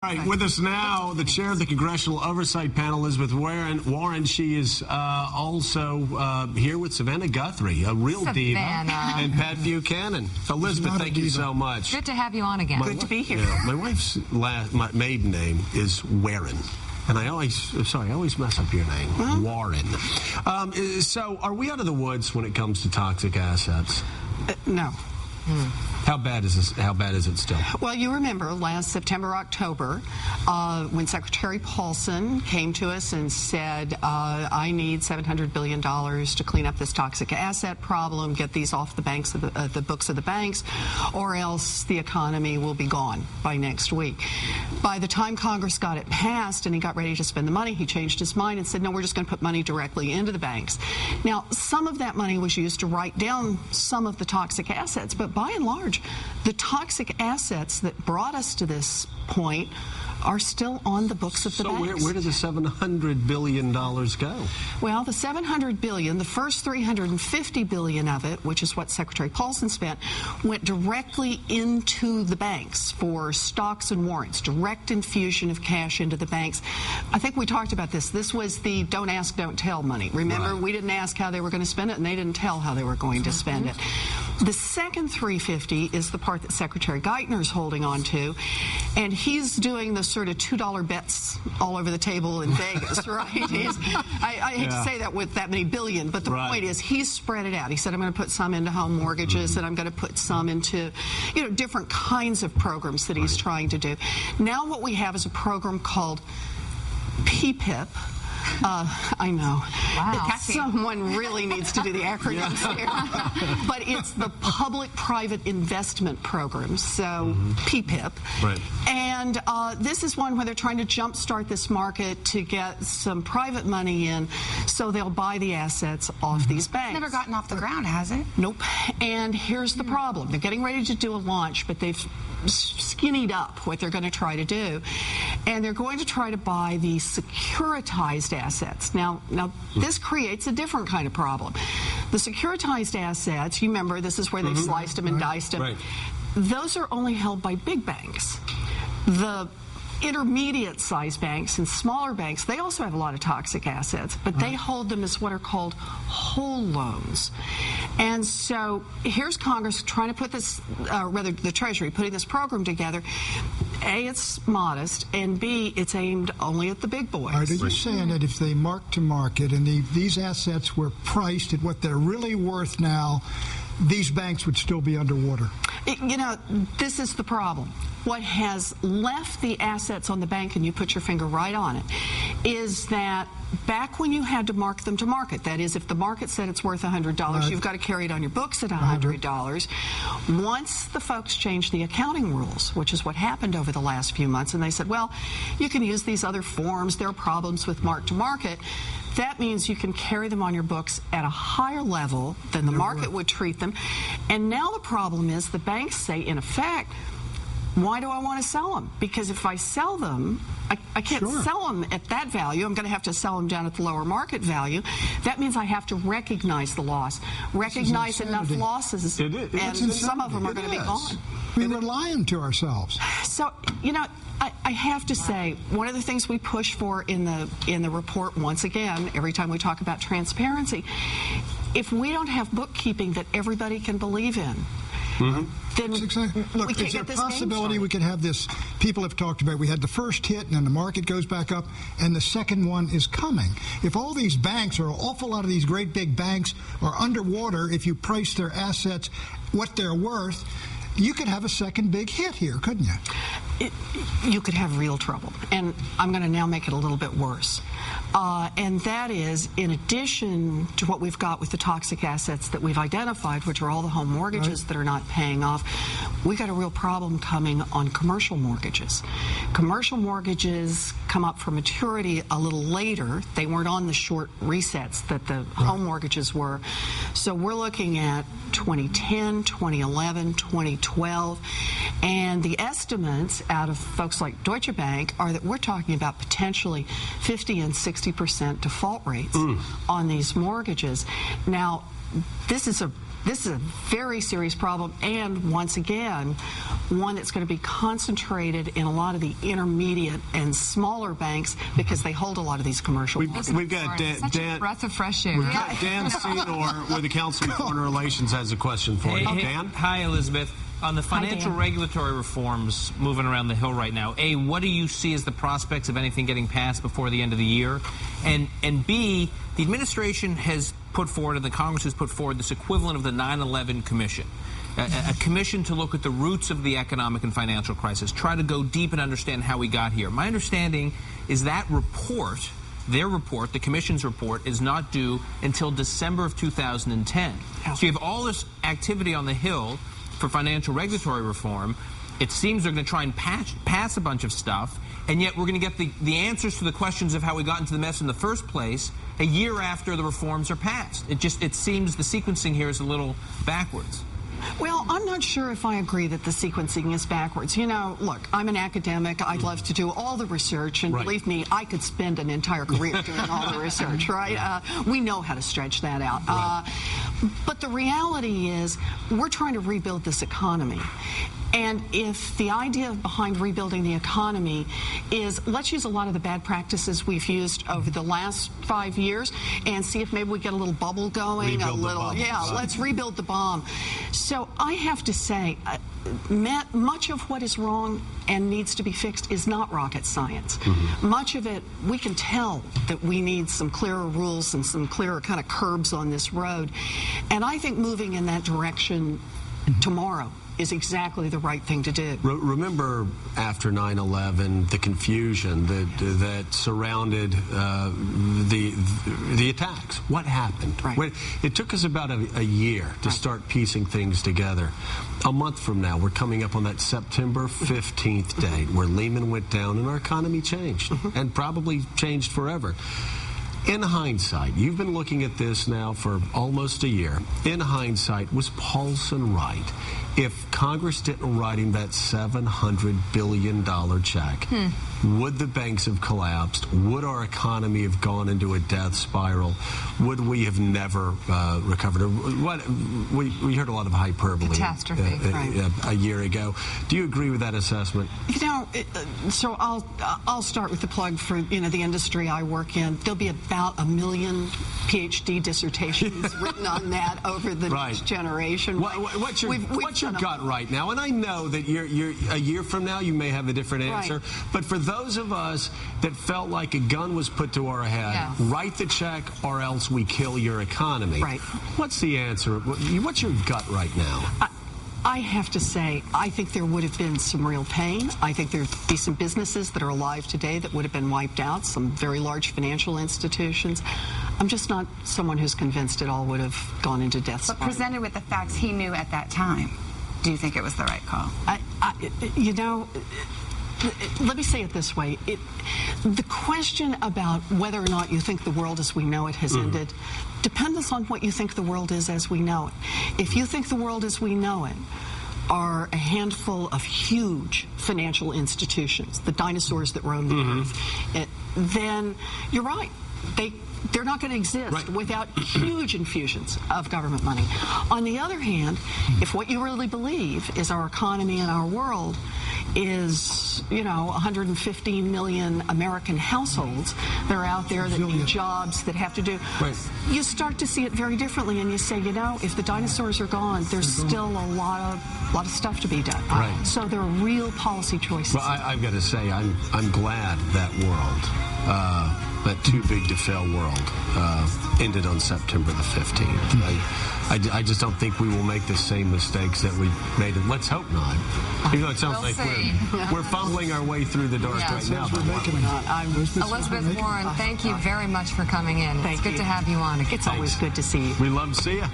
All right, with us now, the chair of the Congressional Oversight Panel, Elizabeth Warren. She is also here with Savannah Guthrie, a real diva, and Pat Buchanan. Elizabeth, thank you so much. Good to have you on again. Good to be here. Yeah, my wife's my maiden name is Warren. And I always mess up your name, Warren. So, are we out of the woods when it comes to toxic assets? No. How bad is this? How bad is it still? Well, you remember last September, October, when Secretary Paulson came to us and said, I need $700 billion to clean up this toxic asset problem, get these off the banks of the books of the banks, or else the economy will be gone by next week. By the time Congress got it passed and he got ready to spend the money, he changed his mind and said, no, we're just going to put money directly into the banks. Now, some of that money was used to write down some of the toxic assets, but by and large, the toxic assets that brought us to this point are still on the books of the banks. So where did the $700 billion go? Well, the $700 billion, the first $350 billion of it, which is what Secretary Paulson spent, went directly into the banks for stocks and warrants, direct infusion of cash into the banks. I think we talked about this. This was the don't ask, don't tell money. Remember, we didn't ask how they were going to spend it, and they didn't tell how they were going to spend it. The second 350 is the part that Secretary Geithner is holding on to, and he's doing the sort of $2 bets all over the table in Vegas, right? I hate to say that with that many billion, but the point is he's spread it out. He said, I'm going to put some into home mortgages, and I'm going to put some into, different kinds of programs that he's trying to do. Now what we have is a program called PPIP. I know. Wow. Someone really needs to do the acronyms here. But it's the Public-Private Investment Program, so PPIP. Right. And this is one where they're trying to jumpstart this market to get some private money in so they'll buy the assets off these banks. It's never gotten off the ground, has it? Nope. And here's the problem. They're getting ready to do a launch, but they've skinnied up what they're going to try to do. And they're going to try to buy the securitized assets. Now this creates a different kind of problem. The securitized assets, you remember, this is where they've sliced them and diced them. Right. Those are only held by big banks. The intermediate-sized banks and smaller banks, they also have a lot of toxic assets, but they hold them as what are called whole loans. And so here's Congress trying to put this, rather the Treasury, putting this program together. A, it's modest, and B, it's aimed only at the big boys. Are you saying that if they mark to market and these assets were priced at what they're really worth now, these banks would still be underwater? This is the problem. What has left the assets on the bank, and you put your finger right on it, is that back when you had to mark them to market, that is, if the market said it's worth $100, you've got to carry it on your books at $100. Once the folks changed the accounting rules, which is what happened over the last few months, and they said, well, you can use these other forms, there are problems with mark to market, that means you can carry them on your books at a higher level than the market would treat them. And now the problem is the banks say, in effect, why do I want to sell them? Because if I sell them, I can't sell them at that value. I'm going to have to sell them down at the lower market value. That means I have to recognize the loss, recognize enough losses, and some of them are going to be gone. We're lying to ourselves. So, I have to say, one of the things we push for in the report, once again, every time we talk about transparency, if we don't have bookkeeping that everybody can believe in, then Look, is there a possibility we could have this? People have talked about, we had the first hit and then the market goes back up and the second one is coming. If all these banks, or an awful lot of these great big banks, are underwater, if you price their assets what they're worth, you could have a second big hit here, couldn't you? You could have real trouble. And I'm going to now make it a little bit worse. And that is, in addition to what we've got with the toxic assets that we've identified, which are all the home mortgages that are not paying off, we've got a real problem coming on commercial mortgages. Commercial mortgages come up for maturity a little later. They weren't on the short resets that the home mortgages were. So we're looking at 2010, 2011, 2012. And the estimates out of folks like Deutsche Bank are that we're talking about potentially 50 and 60% default rates on these mortgages. Now, this is a This is a very serious problem, and once again, one that's going to be concentrated in a lot of the intermediate and smaller banks because they hold a lot of these commercial loans. We've got a breath of fresh air. We've got Dan Senor with the Council on Foreign Relations has a question for you. Dan? Hi, Elizabeth. On the financial regulatory reforms moving around the Hill right now, A, what do you see as the prospects of anything getting passed before the end of the year? And B, the administration has put forward and the Congress has put forward this equivalent of the 9/11 Commission, a commission to look at the roots of the economic and financial crisis, try to go deep and understand how we got here. My understanding is that report, their report, the Commission's report, is not due until December of 2010. So you have all this activity on the Hill for financial regulatory reform. It seems they're going to try and pass a bunch of stuff, and yet we're going to get the answers to the questions of how we got into the mess in the first place a year after the reforms are passed. It seems the sequencing here is a little backwards. Well, I'm not sure if I agree that the sequencing is backwards. You know, look, I'm an academic. I'd love to do all the research, and believe me, I could spend an entire career doing all the research, right? We know how to stretch that out. But the reality is we're trying to rebuild this economy. And if the idea behind rebuilding the economy is let's use a lot of the bad practices we've used over the last 5 years and see if maybe we get a little bubble going, let's rebuild the bomb. So I have to say, much of what is wrong and needs to be fixed is not rocket science. Much of it, we can tell that we need some clearer rules and some clearer kind of curbs on this road. And I think moving in that direction tomorrow is exactly the right thing to do. Remember after 9/11, the confusion that surrounded the attacks. What happened? It took us about a year to start piecing things together. A month from now, we're coming up on that September 15th date where Lehman went down and our economy changed, and probably changed forever. In hindsight, you've been looking at this now for almost a year. In hindsight, was Paulson right? If Congress didn't write him that $700 billion check, would the banks have collapsed? Would our economy have gone into a death spiral? Would we have never recovered? We heard a lot of hyperbole a year ago. Do you agree with that assessment? You know, so I'll start with the plug for the industry I work in. There'll be about 1 million PhD dissertations written on that over the next generation. What's your gut right now? And I know that you're a year from now you may have a different answer, but for those of us that felt like a gun was put to our head, write the check or else we kill your economy. What's the answer? What's your gut right now? I have to say, I think there would have been some real pain. I think there'd be some businesses that are alive today that would have been wiped out, some very large financial institutions. I'm just not someone who's convinced it all would have gone into death spiral. But presented with the facts he knew at that time, do you think it was the right call? Let me say it this way. The question about whether or not you think the world as we know it has ended depends on what you think the world is as we know it. If you think the world as we know it are a handful of huge financial institutions, the dinosaurs that roam the earth, then you're right. They're not going to exist without huge infusions of government money. On the other hand, if what you really believe is our economy and our world is, 115 million American households that are out there that need jobs, that have to do, you start to see it very differently, and you say, if the dinosaurs are gone, there's still a lot of stuff to be done. So there are real policy choices. Well, I've got to say, I'm glad that world, that too big to fail world, ended on September the 15th. I just don't think we will make the same mistakes that we made. And let's hope not. Even though it sounds like we're fumbling our way through the dark right now. Elizabeth Warren, thank you very much for coming in. It's good to have you on again. It's always good to see you. We love to see you.